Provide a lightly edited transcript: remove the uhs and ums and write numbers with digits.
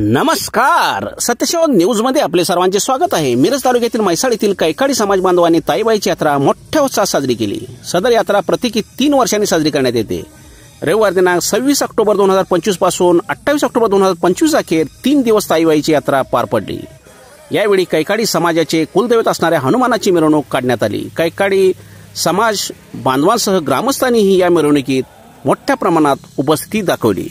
नमस्कार, सत्यशोध न्यूज मध्ये आपले सर्वांचे स्वागत आहे। मिरज तालुक्यातील म्हैसाळ येथील कैकाडी समाज बांधवांनी ताईबाईची यात्रा मोठ्या उत्साहात साजरी केली। सदर यात्रा प्रत्येकी 3 वर्षांनी साजरी करण्यात येते। रविवार दिनांक 26 ऑक्टोबर 2025 पासून 28 ऑक्टोबर 2025 अखेर 3 दिवस ताईबाईची यात्रा पार पडली। यावेळी कैकाडी समाजाचे कुलदैवत असणाऱ्या हनुमानाची मिरवणूक काढण्यात आली। कैकाडी समाज बांधवांसह ग्रामस्थांनीही या मिरवणुकीत मोठ्या प्रमाणात उपस्थिती दाखवली।